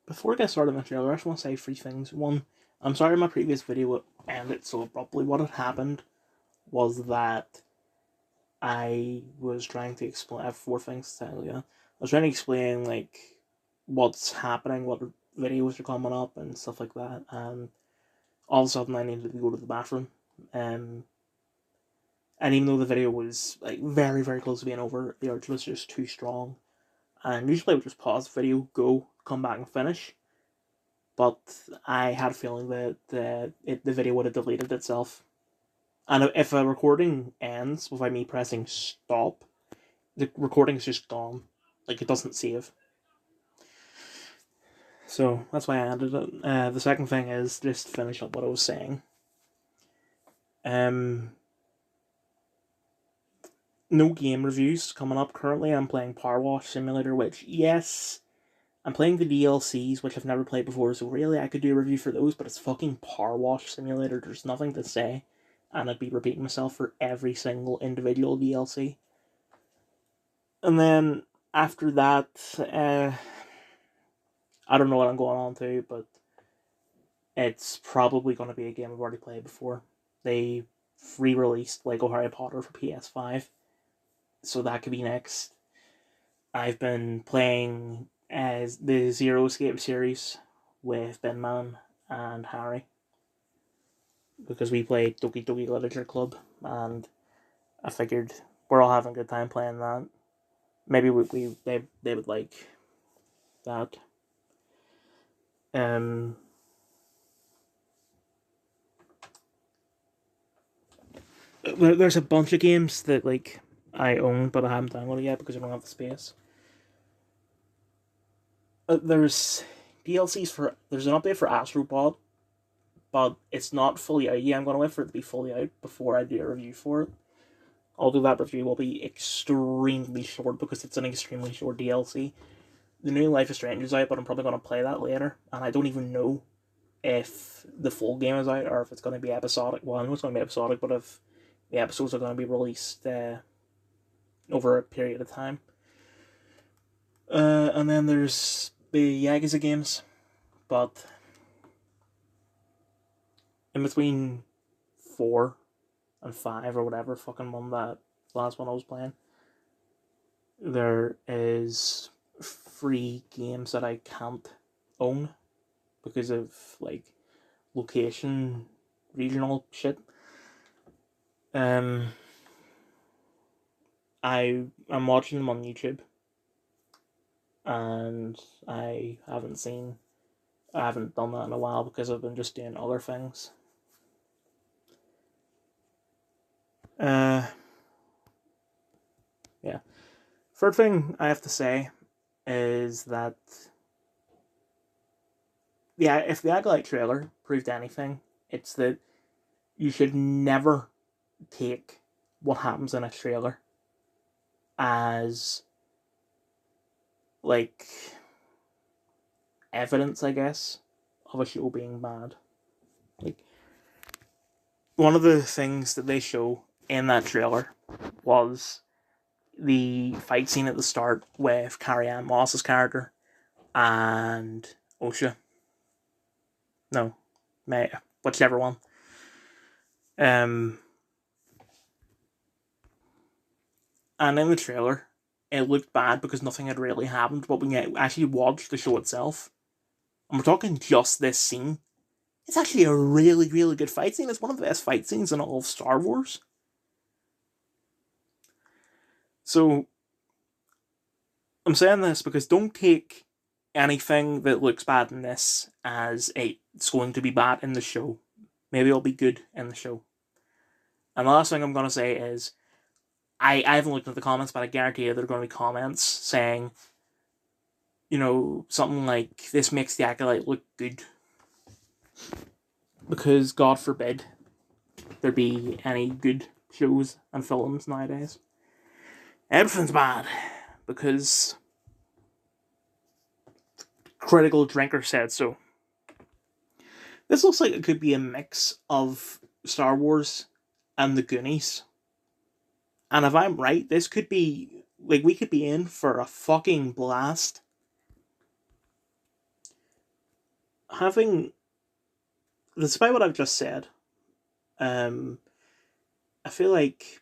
Before I get started on the trailer, I just want to say three things. One, I'm sorry my previous video ended so abruptly. What had happened was that I was trying to explain. I have four things to tell you. I was trying to explain what's happening, what videos are coming up, and stuff like that. And all of a sudden, I needed to go to the bathroom. Um, and even though the video was very very close to being over, the urge was just too strong. And usually I would just pause the video, go, come back and finish. But I had a feeling that the video would have deleted itself. And if a recording ends without me pressing stop, the recording is just gone. Like, it doesn't save. So that's why I ended it. The second thing is just to finish up what I was saying. Um, no game reviews coming up currently. I'm playing Power Wash Simulator, which, yes, I'm playing the DLCs, which I've never played before, so really I could do a review for those, but it's fucking Power Wash Simulator. There's nothing to say, and I'd be repeating myself for every single individual DLC. And then after that, I don't know what I'm going on to, but it's probably going to be a game I've already played before. They re-released Lego Harry Potter for PS5, so that could be next. I've been playing as the Zero Escape series with Ben Man and Harry because we played Doki Doki Literature Club, and I figured we're all having a good time playing that. Maybe they would like that. Um, there's a bunch of games that I own, but I haven't downloaded yet because I don't have the space. There's DLCs for there's an update for Astrobot, but it's not fully out yet. I'm gonna wait for it to be fully out before I do a review for it. Although that review will be extremely short because it's an extremely short DLC. The new Life is Strange is out, but I'm probably gonna play that later, and I don't even know if the full game is out or if it's gonna be episodic. Well, I know it's gonna be episodic, but if the episodes are gonna be released over a period of time. And then there's the Yakuza games, but in between 4 and 5 or whatever fucking one that last one I was playing, there is free games that I can't own because of location, regional shit. Um, I'm watching them on YouTube, and I haven't done that in a while because I've been just doing other things. Uh, yeah. Third thing I have to say is that yeah, if the Acolyte trailer proved anything, it's that you should never take what happens in a trailer as like evidence, I guess, of a show being bad. Like, one of the things that they show in that trailer was the fight scene at the start with Carrie Ann Moss's character and Osha. No, May, whichever one. Um, and in the trailer, it looked bad because nothing had really happened. But when you actually watch the show itself, and we're talking just this scene, it's actually a really, really good fight scene. It's one of the best fight scenes in all of Star Wars. So I'm saying this because don't take anything that looks bad in this as it's going to be bad in the show. Maybe it'll be good in the show. And the last thing I'm going to say is I haven't looked at the comments, but I guarantee you there are going to be comments saying, something like, this makes the Acolyte look good. Because, God forbid, there be any good shows and films nowadays. Everything's bad. Because Critical Drinker said so. This looks like it could be a mix of Star Wars and the Goonies. And if I'm right, this could be, we could be in for a fucking blast. having, despite what I've just said, I feel like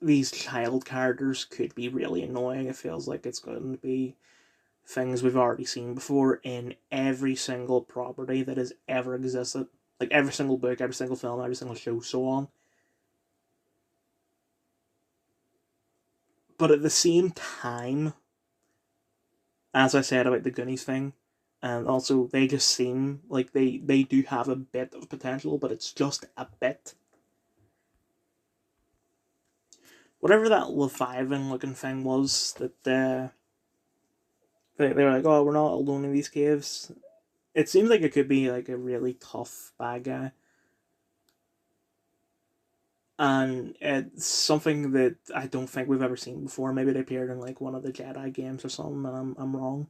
these child characters could be really annoying. It feels like it's going to be things we've already seen before in every single property that has ever existed. Like every single book, every single film, every single show, so on. But at the same time, as I said about the Goonies thing, and also they just seem like they do have a bit of potential, but it's just a bit. Whatever that Leviathan looking thing was that they were like, oh, we're not alone in these caves. It seems like it could be like a really tough bad guy. And it's something that I don't think we've ever seen before. Maybe it appeared in like one of the Jedi games or something, and I'm wrong.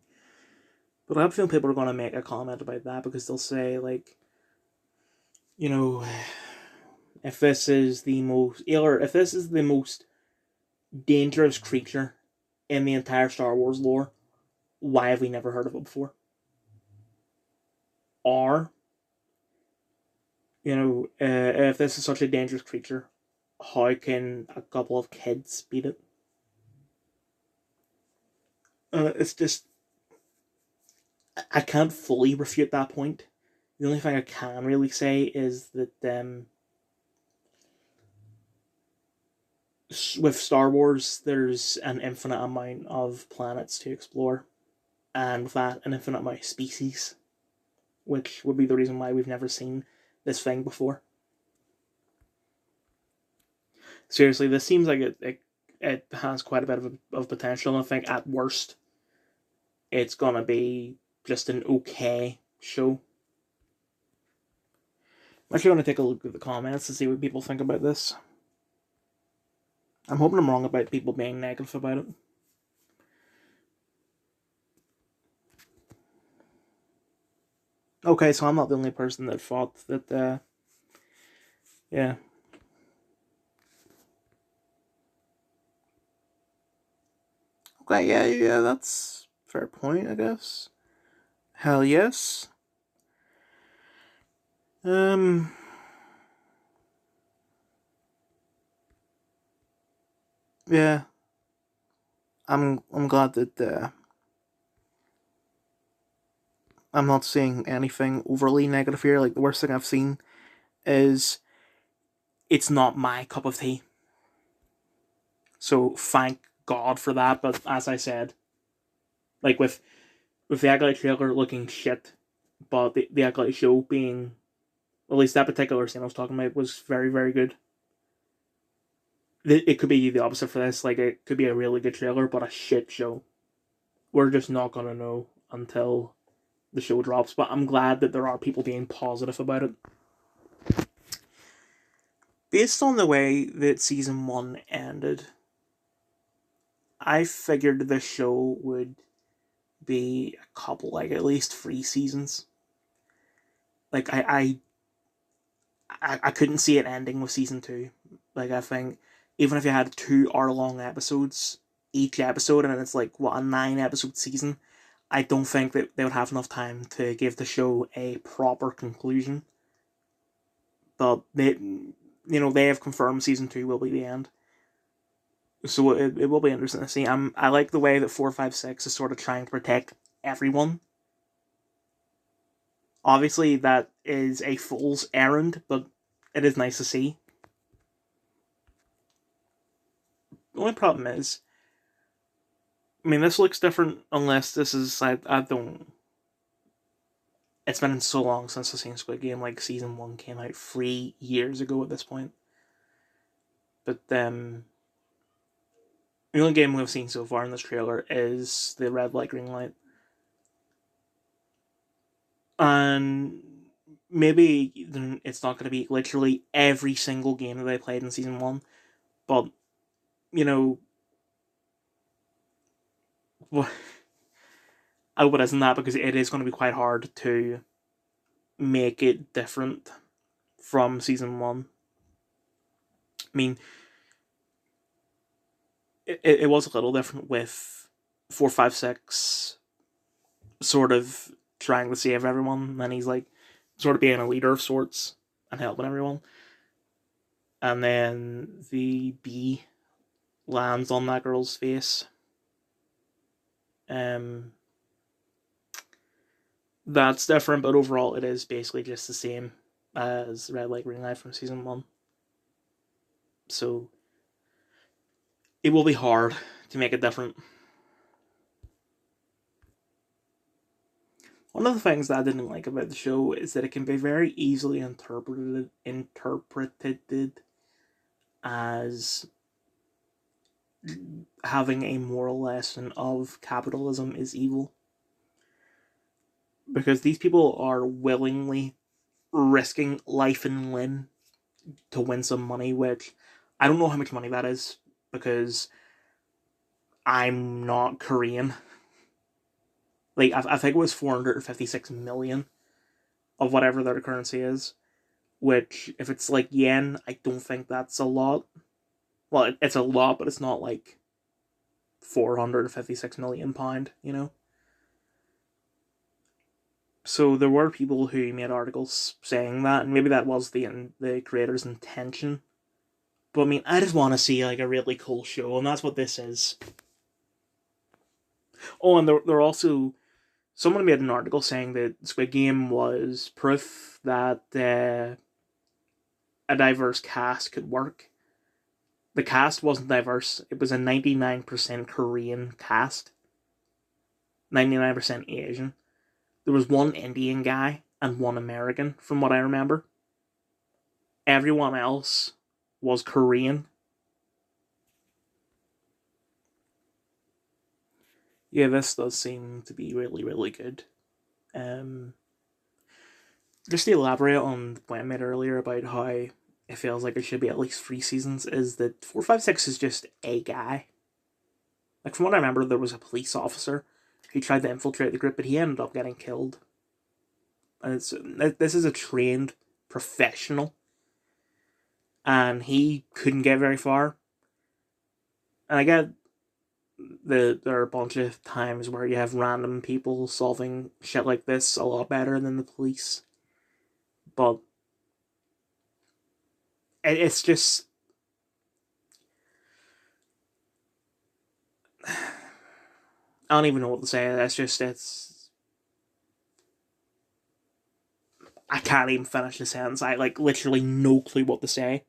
But I have a feeling people are going to make a comment about that because they'll say, like, you know, if this is the most, or if this is the most dangerous creature in the entire Star Wars lore, why have we never heard of it before? Or, if this is such a dangerous creature, how can a couple of kids beat it? It's just, I can't fully refute that point. The only thing I can really say is that with Star Wars, there's an infinite amount of planets to explore, and with that, an infinite amount of species, which would be the reason why we've never seen this thing before. Seriously, this seems like it has quite a bit of potential, and I think at worst, it's gonna be just an okay show. I'm actually going to take a look at the comments to see what people think about this. I'm hoping I'm wrong about people being negative about it. Okay, so I'm not the only person that thought that, yeah. Okay, yeah, that's a fair point, I guess. Hell yes. Yeah. I'm glad that I'm not seeing anything overly negative here. Like the worst thing I've seen is it's not my cup of tea. So thank God for that. But as I said, like with the Acolyte trailer looking shit, but the Acolyte show being, at least that particular scene I was talking about, was very, very good. It could be the opposite for this. Like, it could be a really good trailer, but a shit show. We're just not going to know until the show drops, but I'm glad that there are people being positive about it. Based on the way that season 1 ended, I figured this show would be a couple, like at least 3 seasons. Like, I couldn't see it ending with season 2. Like, I think even if you had 2 hour-long episodes, each episode, and it's like, what, a 9-episode season, I don't think that they would have enough time to give the show a proper conclusion. But they have confirmed season 2 will be the end. So it will be interesting to see. I like the way that 456 is sort of trying to protect everyone. Obviously, that is a fool's errand, but it is nice to see. The only problem is, I mean, this looks different unless this is, I don't. It's been so long since I've seen Squid Game. Like, season 1 came out 3 years ago at this point. But the only game we've seen so far in this trailer is the red light, green light. And maybe it's not going to be literally every single game that they played in season 1, but, I hope it isn't that, because it is going to be quite hard to make it different from season 1. I mean, it was a little different with 456 sort of trying to save everyone, and he's like sort of being a leader of sorts and helping everyone. And then the bee lands on that girl's face. That's different, but overall it is basically just the same as Red Light Green Light from season 1. So it will be hard to make it different. One of the things that I didn't like about the show is that it can be very easily interpreted as having a moral lesson of capitalism is evil. Because these people are willingly risking life and limb to win some money, which I don't know how much money that is because I'm not Korean. Like, I think it was 456 million of whatever their currency is, which, if it's like yen, I don't think that's a lot. Well, it's a lot, but it's not like 456 million pound, you know? So there were people who made articles saying that, and maybe that was the creator's intention. But I mean, I just want to see like a really cool show, and that's what this is. Oh, and there also someone made an article saying that Squid Game was proof that a diverse cast could work. The cast wasn't diverse. It was a 99% Korean cast, 99% Asian. There was one Indian guy and one American, from what I remember. Everyone else was Korean. Yeah, this does seem to be really, really good. Just to elaborate on the point I made earlier about how it feels like it should be at least 3 seasons, is that 456 is just a guy. Like, from what I remember, there was a police officer who tried to infiltrate the group, but he ended up getting killed. And this is a trained professional, and he couldn't get very far. And I get there are a bunch of times where you have random people solving shit like this a lot better than the police, but it's just I don't even know what to say. It's I can't even finish the sentence. I like literally no clue what to say.